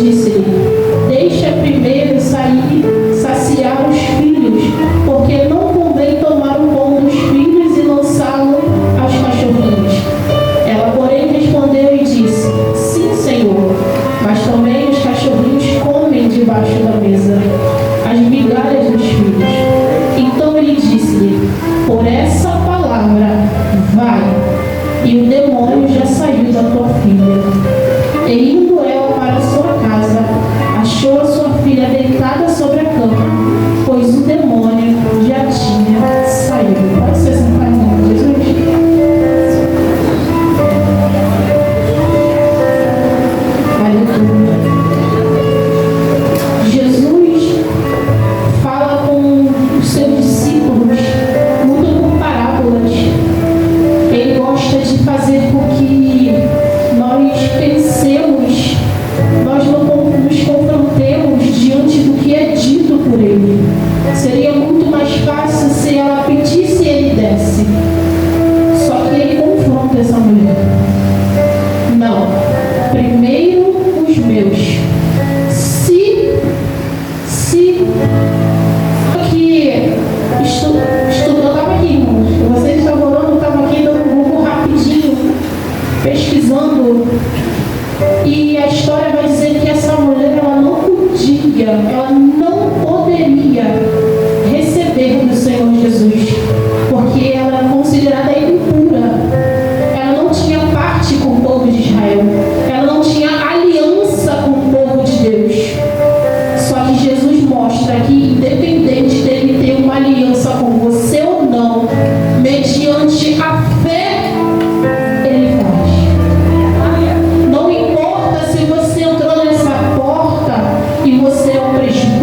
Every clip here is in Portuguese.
disse-lhe: deixa primeiro sair saciar os filhos, porque não convém tomar o pão dos filhos e lançá-lo aos cachorrinhos. Ela, porém, respondeu e disse: sim, Senhor, mas também os cachorrinhos comem debaixo da mesa as migalhas dos filhos. Então ele disse-lhe: por essa palavra, vai, e o demônio já saiu da tua filha. E indo ela para sua casa, achou a sua filha deitada sobre a cama, pois o demônio já tinha saído. Pode ser sentar em nome de Jesus? Aleluia. Jesus fala com os seus discípulos muito por parábolas. Ele gosta de fazer com que nós pensemos, nós nos confrontemos diante do que é dito por ele. Seria muito mais fácil se ela pedisse e ele desse. Só que ele confronta essa mulher. Não, primeiro os meus. Que estudou, eu estava aqui, irmãos. Vocês estavam orando, eu estava aqui dando um Google rapidinho, pesquisando. E a história vai dizer que essa mulher, ela não poderia receber do Senhor Jesus, porque ela era considerada impura. Ela não tinha parte com o povo de Israel. Ela não tinha aliança com o povo de Deus. Só que Jesus mostra que, independente dele ter uma aliança com você ou não, mediante a fé, ele faz. Não importa se você entrou nessa porta e você é um presbítero.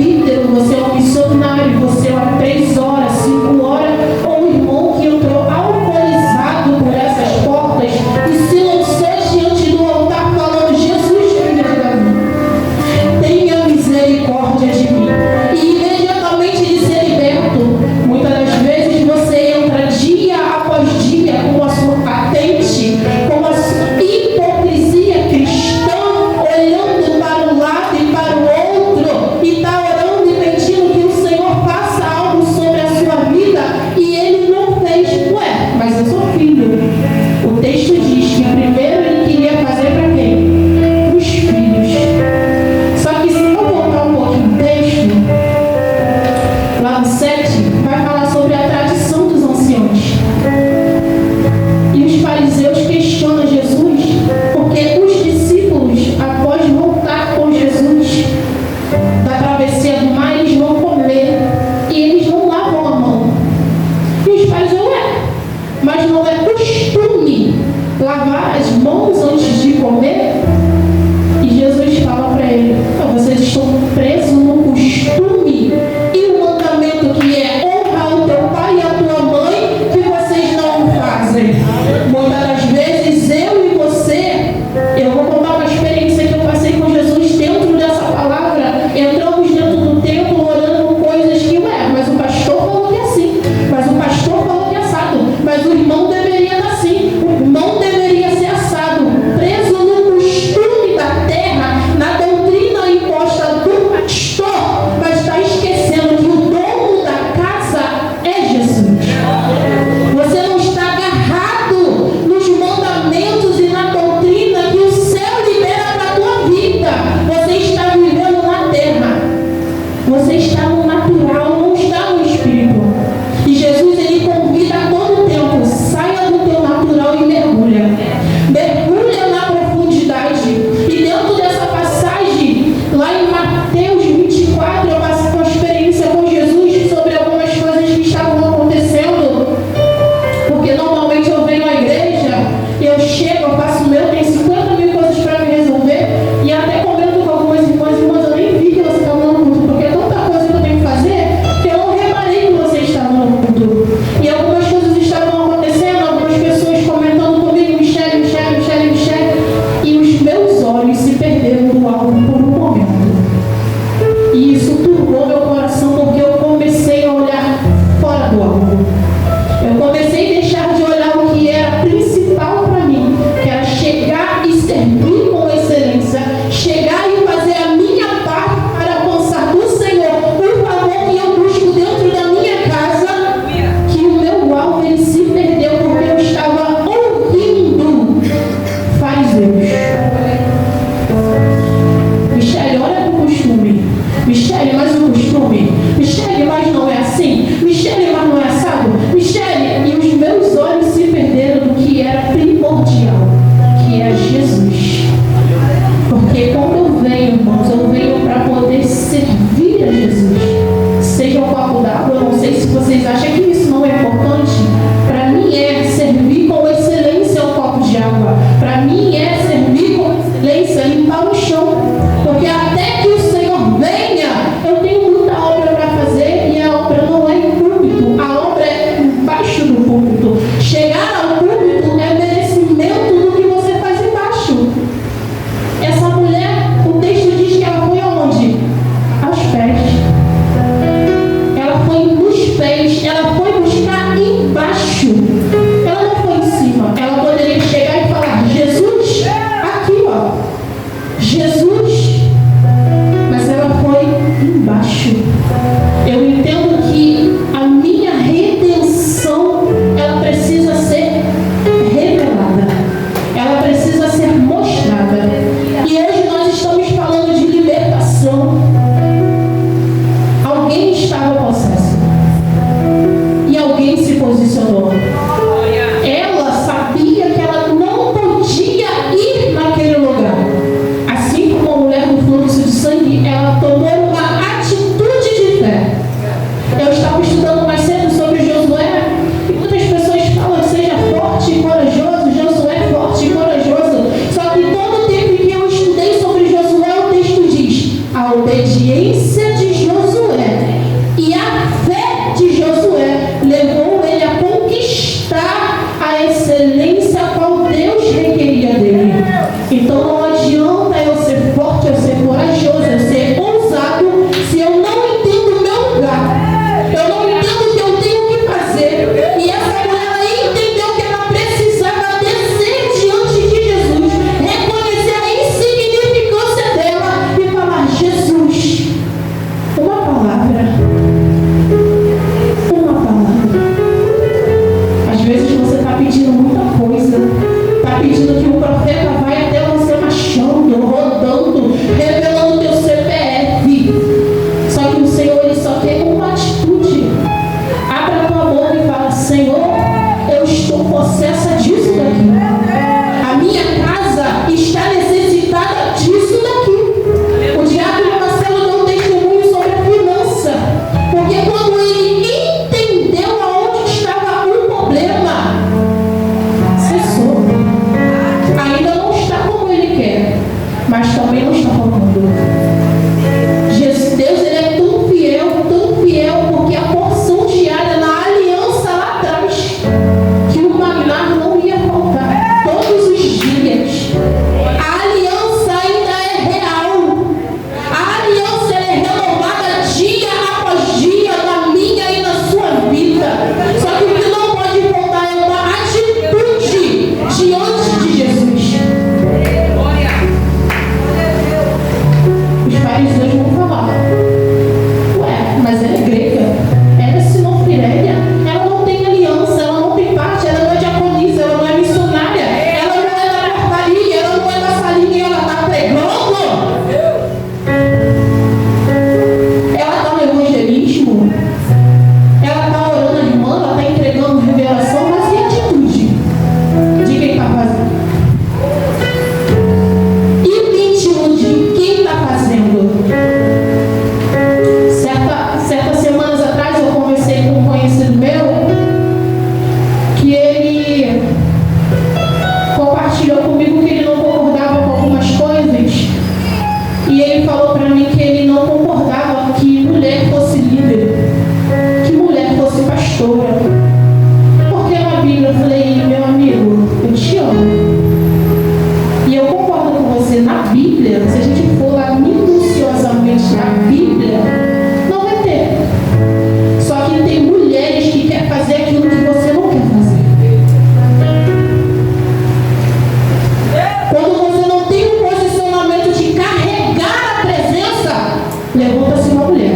Levanta-se uma mulher,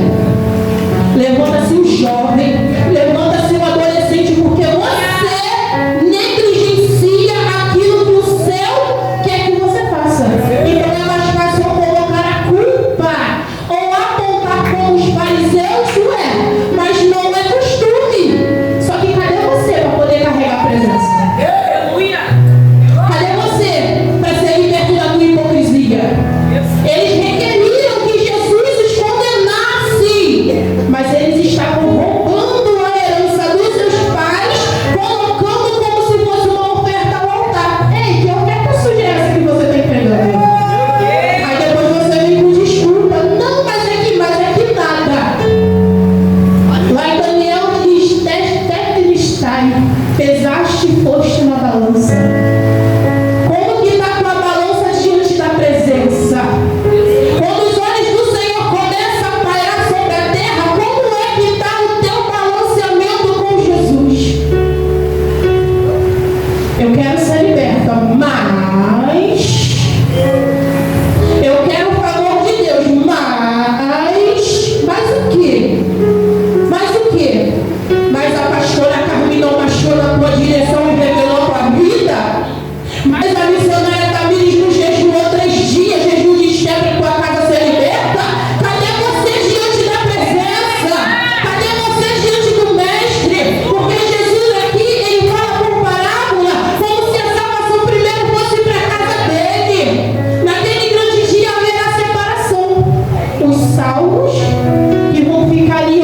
levanta-se um jovem, levanta-se um adolescente, porque você negligencia aquilo que o céu quer que você faça. Então é mais fácil colocar a culpa ou apontar como os fariseus, mas não é costume. Só que cadê você para poder carregar a presença? Cadê você para ser liberto da tua hipocrisia? Eles requeriram que Jesus os condenasse, mas eles estavam roubando a herança dos seus pais, colocando como se fosse uma oferta ao altar. Ei, que oferta suja é essa que você está entregando? Aí depois você vem com desculpa. Não, mas é que nada. Lá em Daniel diz: Tetelestai, pesaste e foste na balança. Como que está a tua balança diante da presença? Quando os olhos do Senhor começam a pairar sobre a terra, como é que está o teu balanceamento com Jesus? Eu quero ser liberta, mas eu quero o favor de Deus, mas o quê? Mas o quê? Mas a pastora Carmina marchou na tua direção e revelou a tua vida? Mas a missionária Tamires nos jejuou 3 dias, jejum de Esther para tua casa ser liberta? Cadê você diante da presença? Cadê você diante do Mestre? Porque Jesus aqui, ele fala por parábola, como se a salvação primeiro fosse para a casa dele. Naquele grande dia haverá separação. Os salvos que vão ficar ali,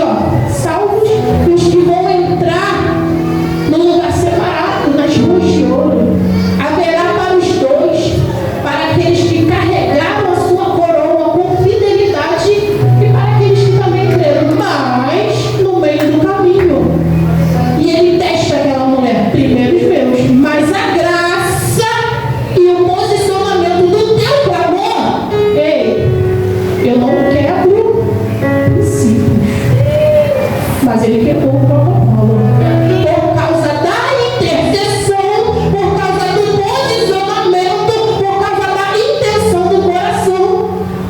salvos, e os que vão entrar no lugar separado, nas ruas de ouro. Haverá para os dois, para aqueles que carregaram a sua coroa com fidelidade e para aqueles que também creram, mas no meio do caminho. E ele testa aquela mulher, primeiro os meus, mas a graça e o posicionamento do teu clamor. Ei, eu não quebro princípios, mas ele quebrou o protocolo. Por causa da intercessão, por causa do posicionamento, por causa da intenção do coração.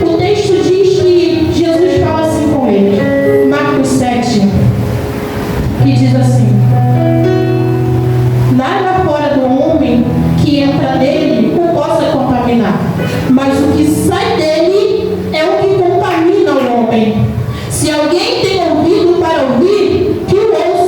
O texto diz que Jesus fala assim com ele, Marcos 7, que diz assim: nada fora do homem que entra nele o possa contaminar, mas o que sai dele é o que contamina o homem. Se alguém tem ouvido para ouvir, que o ouça.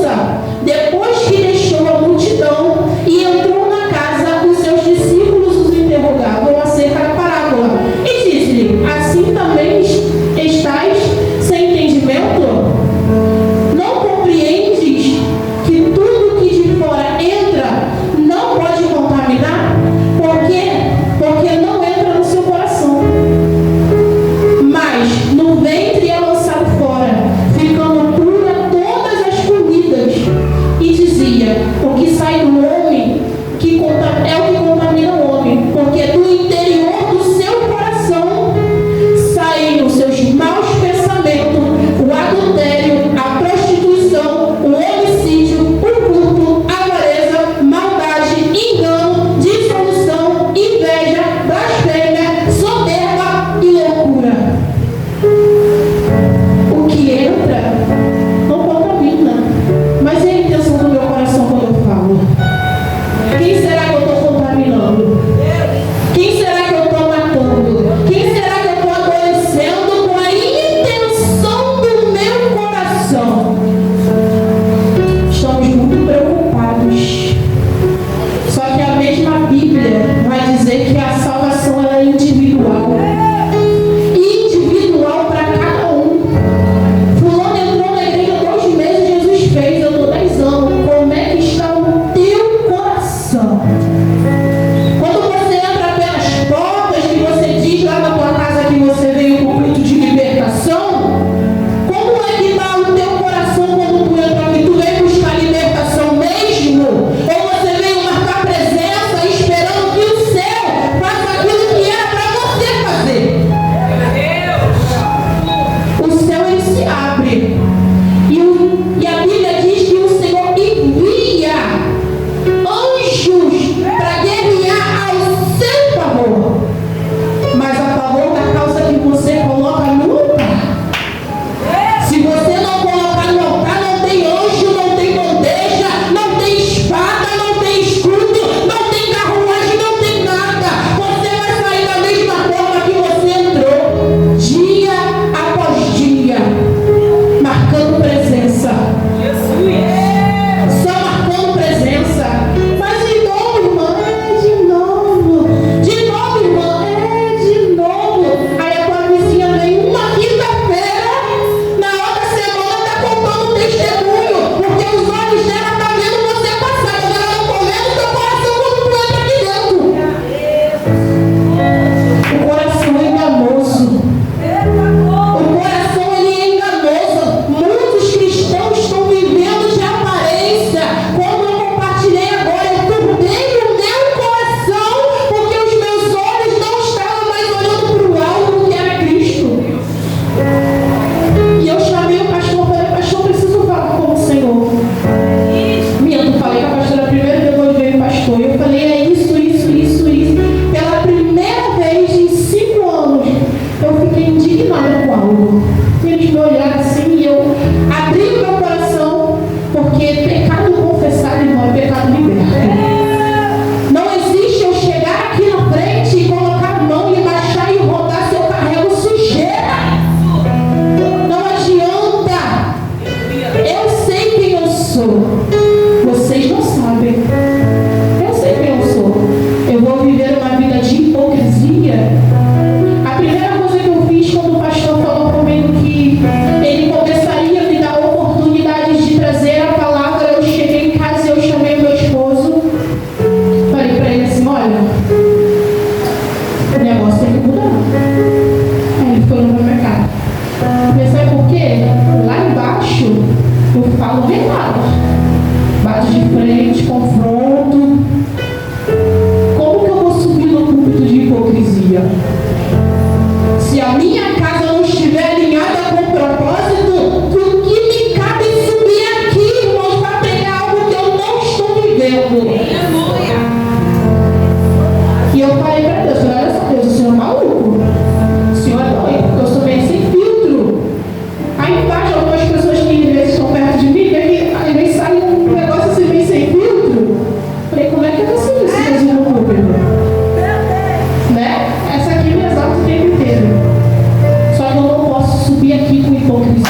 algo. Eles me olharam assim e eu abri o meu coração, porque pecado confessado, irmão, é pecado liberto. Não existe eu chegar aqui na frente e colocar a mão e baixar e rodar se eu carrego sujeira. Não adianta. Eu sei quem eu sou. Vocês não sabem. Eu sei quem eu sou. Eu vou viver uma vida de hipocrisia. A primeira coisa que eu fiz quando o pastor falou comigo que ele começaria a me dar oportunidades de trazer a palavra, eu cheguei em casa e eu chamei meu esposo. Falei para ele assim, olha, o negócio tem que mudar. Aí ele foi no meu mercado. Mas sabe por quê? Lá embaixo eu falo verdade. Bate de frente, confronto. Como que eu vou subir no púlpito de hipocrisia? Se a minha casa não estiver alinhada com o propósito, o que me cabe subir aqui, irmãos, para pregar algo que eu não estou vivendo? E eu falei para Deus, olha só, Deus, o senhor é maluco. O senhor é doido, porque eu sou bem sem filtro. Aí embaixo, algumas pessoas que às vezes estão perto de mim, aí vem sair um negócio assim, bem sem filtro. Falei, como é que é possível isso, Deus, no púlpito? Né? Essa aqui me exalta o tempo inteiro. Só que eu não posso subir aqui com hipocrisia.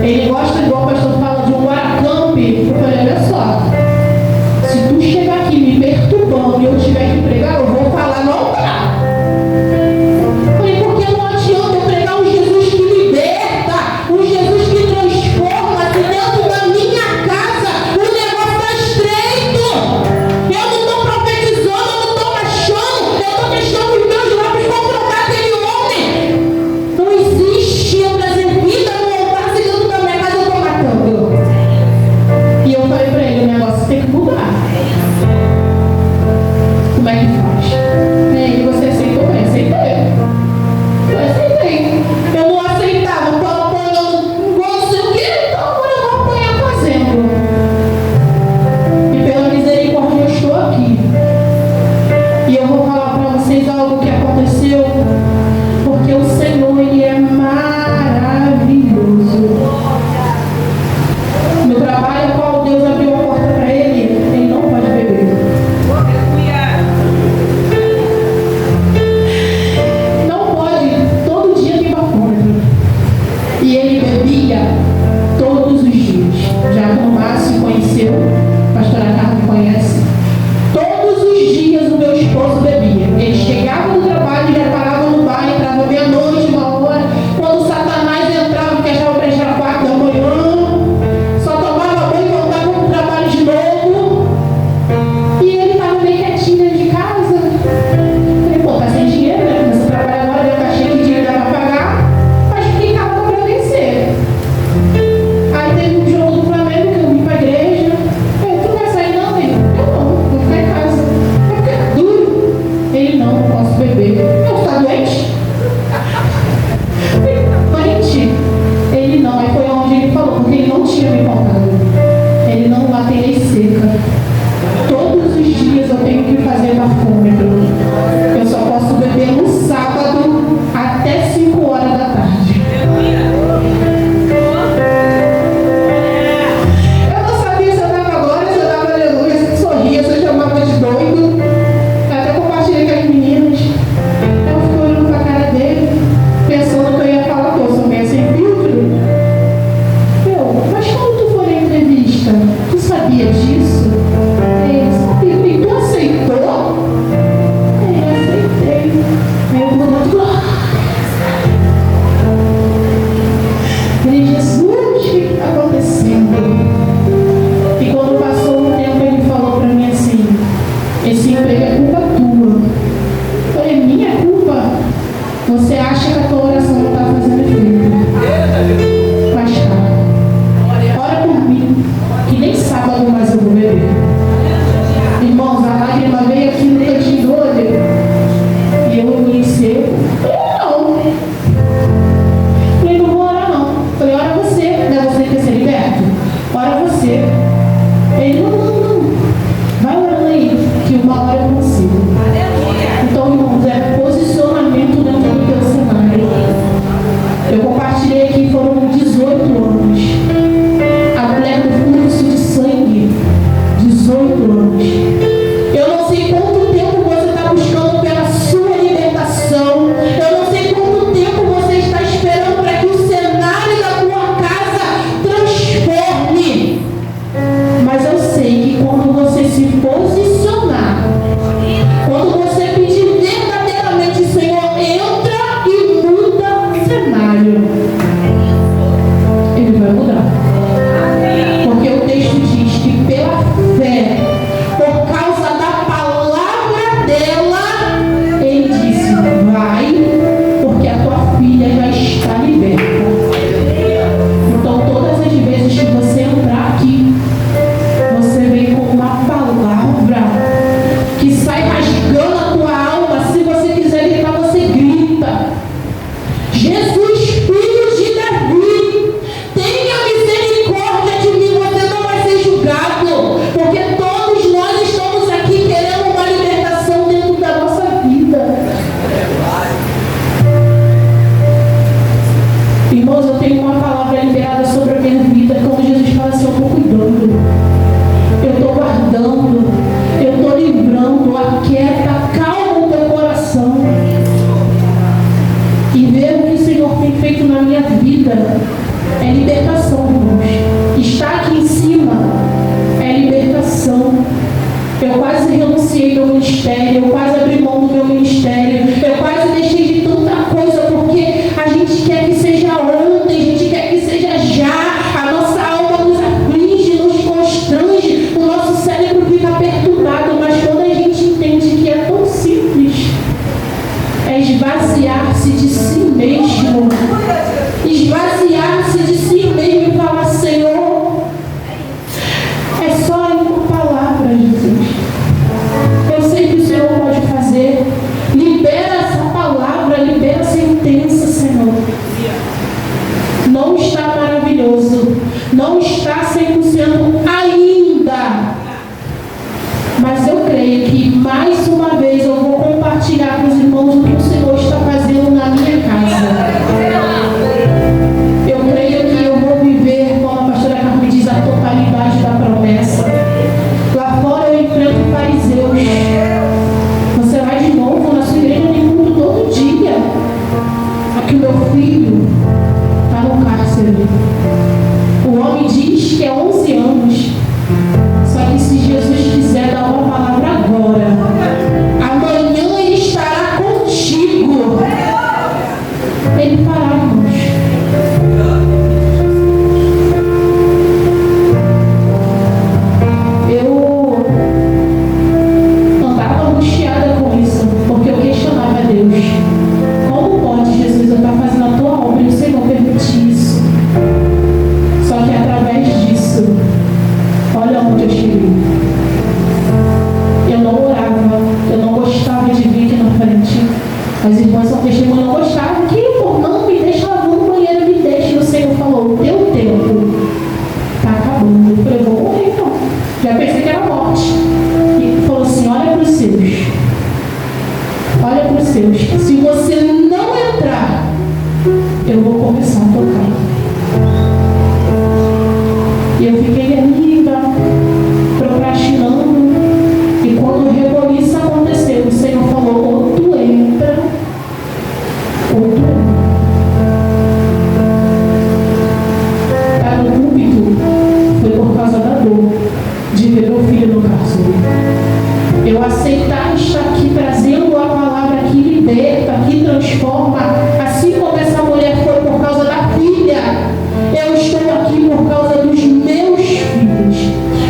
Ele gosta, igual o pastor fala, de um guaracampe. Eu falei, olha só, se tu chegar aqui me perturbando e eu tiver que pregar, eu vou falar, não dá. Falei, porque não adianta eu pregar um Jesus que liberta, um Jesus que transforma, que dentro da minha casa o negócio está estreito. Eu não estou profetizando, eu não estou achando, eu estou deixando os meus lábios confrontar aquele homem. Não existe eu trazer vida no altar, se dentro da minha casa eu estou matando. E eu falei para ele, o negócio tem que mudar. Como é que faz? E você aceitou bem? Aceitei. Eu aceitei. Eu não aceitava, estou apoiando, não sei o que, então agora eu vou apoiar fazendo. E pela misericórdia eu estou aqui. E eu vou falar para vocês algo que aconteceu, porque o Senhor, Ele é maravilhoso. No trabalho, qual Deus abriu a porta para ele não pode beber. Não pode, todo dia tem bafômetro. E ele bebia todos os dias. Já que o Márcio conheceu, a pastora Carla conhece. Todos os dias o meu esposo bebia. Ele chegava do trabalho, já parava no bar, entrava meia-noite, 1h. Quando o Satanás entrava, que achava para entrar 4h, só tomava banho e voltava para o trabalho de novo. E ele estava bem quietinho dentro de casa. Falei, pô, tá sem dinheiro, né? Começa a trabalhar agora, deve estar cheio de dinheiro, dá para pagar. Mas fiquei em casa para vencer. Aí teve um jogo do Flamengo que eu vim para a igreja. Eu, tu não vai sair não, hein? Eu não, vou ficar em casa. Vai ficar duro. Ele, não posso beber. Eu, tá doente? Doente? Ele não. Aí foi onde ele falou, porque ele não tinha me contado. Ele não bateu lei seca. Todos os dias eu tenho que fazer bafômetro. Eu só posso beber no sábado até 5h da tarde. Eu não sabia se eu dava glória, se eu dava aleluia, se eu sorria, se eu chamava de doido. Até compartilhei com as meninas. Eu fiquei olhando pra cara dele, pensando que eu ia falar, pô, eu sou meio sem filtro. Mas quando tu for na entrevista, tu sabia disso? Ele sabia. E tu aceitou? Eu aceitei. Aí eu vou dar glória. Falei, Jesus, o que está acontecendo? E quando passou um tempo, ele falou para mim assim, esse emprego é culpa tua. Eu falei, minha culpa? Você acha que a tua oração não está fazendo efeito? Mas tá. Ora por mim, que nem sábado mais eu vou beber. Irmãos, a lágrima veio aqui no cantinho do olho. E eu conheci. Não. Falei, não vou orar não. Falei, ora você. Não é você que quer ser liberto? Ora você. Ele, não. Vai orando aí, que uma hora eu consigo. Então, irmãos, é posicionamento dentro do teu cenário. Jesus, filho de Davi, tenha misericórdia de mim. Você não vai ser julgado, porque todos nós estamos aqui querendo uma libertação dentro da nossa vida. Irmãos, eu tenho uma palavra liberada sobre a minha vida. Quando Jesus fala assim, eu estou cuidando, eu estou guardando, eu estou livrando. Aquieta, calma o teu coração e ver o que o Senhor tem feito na minha vida. É libertação, irmãos. Está aqui em cima é libertação. Eu quase renunciei ao meu ministério, eu quase abri mão do meu ministério, eu quase deixei de tanta coisa, porque a gente quer que seja ontem, a gente quer que seja já. A nossa alma nos aflige, nos constrange, o nosso cérebro fica perturbado, mas quando a gente entende que é tão simples, é esvaziar-se de si mesmo, esvaziar-se de si mesmo e falar, Senhor, é só em uma palavra, Jesus. Eu sei que o Senhor pode fazer. Libera essa palavra, libera a sentença, Senhor. Não está maravilhoso, não está 100% ainda, mas eu creio que mais uma vez eu vou compartilhar com os irmãos o que o Senhor está fazendo na minha casa. Eu creio que eu vou viver, como a pastora Carmen diz, a totalidade da promessa. Lá fora eu enfrento fariseus. Você vai de novo na sua igreja, tem culto todo dia. Aqui o meu filho está no cárcere. O homem diz que é 11 anos. Só que se Jesus quiser dar uma palavra agora, amanhã ele estará contigo. Ele fará, irmãos. Eu andava angustiada com isso, porque eu questionava a Deus. Como pode, Jesus, eu estar fazendo a tua obra e o Senhor permitir isso? Só que através disso, olha onde eu cheguei. Eu não orava, eu não gostava de vir aqui na frente. As irmãs são testemunhas, eu não gostava. Que por não me deixa lavando no banheiro, me deixa. E o Senhor falou, o teu tempo está acabando. Eu falei, vou morrer então. Já pensei que era morte. E falou assim, olha para os seus. Olha para os seus. Se você não entrar, eu vou começar a tocar. E eu fiquei ainda procrastinando. E quando o reboliço aconteceu, o Senhor falou, ou tu entra, ou tu entra. Estar no púlpito foi por causa da dor de ver meu filho no cárcere. Eu aceitar estar aqui trazendo a palavra que liberta, que transforma, assim como essa mulher foi por causa da filha. Eu estou aqui por causa dos meus filhos.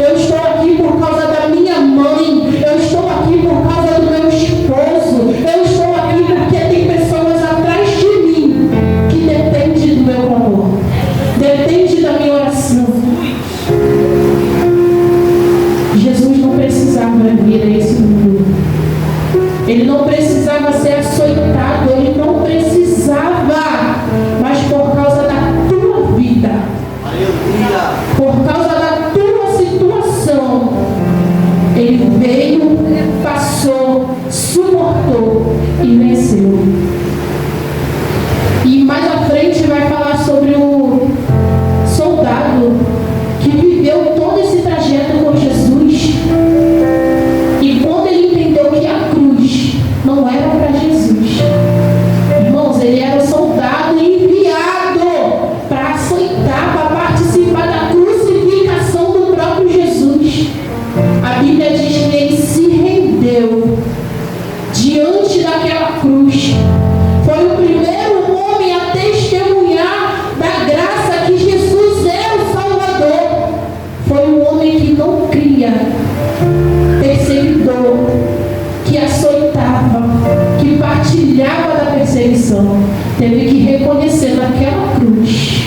Eu estou aqui por causa da minha mãe. Eu estou aqui por causa do meu esposo. Eu estou aqui porque tem pessoas atrás de mim que dependem do meu amor, depende da minha oração. Jesus não precisava vir a esse mundo. Ele não precisava ser açoitado. Ele não precisava. Mas por causa da tua vida, por causa da tua situação, ele veio, passou, suportou e venceu. E mais à frente vai falar sobre o soldado que viveu todo esse trajeto com Jesus. E quando ele entendeu que a cruz não era para Jesus, irmãos, ele era o soldado enviado para açoitar, para participar da crucificação do próprio Jesus. A Bíblia diz que ele se rendeu diante daquela cruz. Foi o primeiro homem a testemunhar da graça que Jesus é o Salvador. Foi um homem que não cria, perseguidor, que açoitava, que partilhava da perseguição. Teve que reconhecer naquela cruz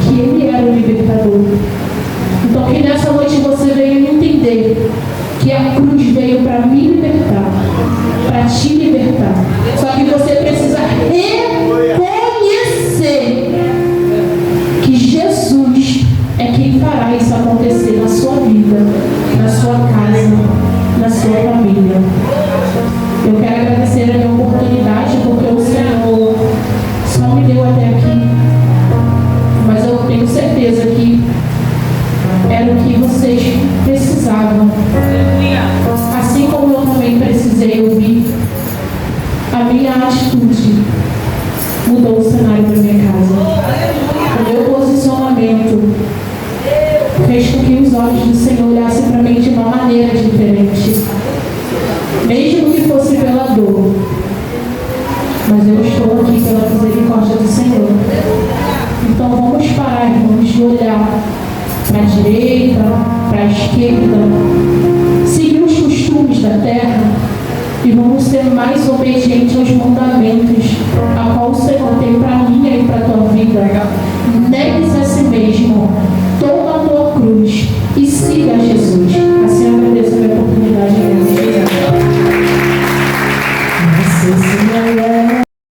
que ele era o libertador. Então que nessa noite você veio entender que a cruz veio para me libertar, para te libertar. Só que você precisa reconhecer misericórdia do Senhor. Então vamos parar, irmãos, de olhar para a direita, para a esquerda, seguir os costumes da terra e vamos ser mais obedientes aos mandamentos a qual o Senhor tem para mim e para a tua vida. Negue-se a si mesmo,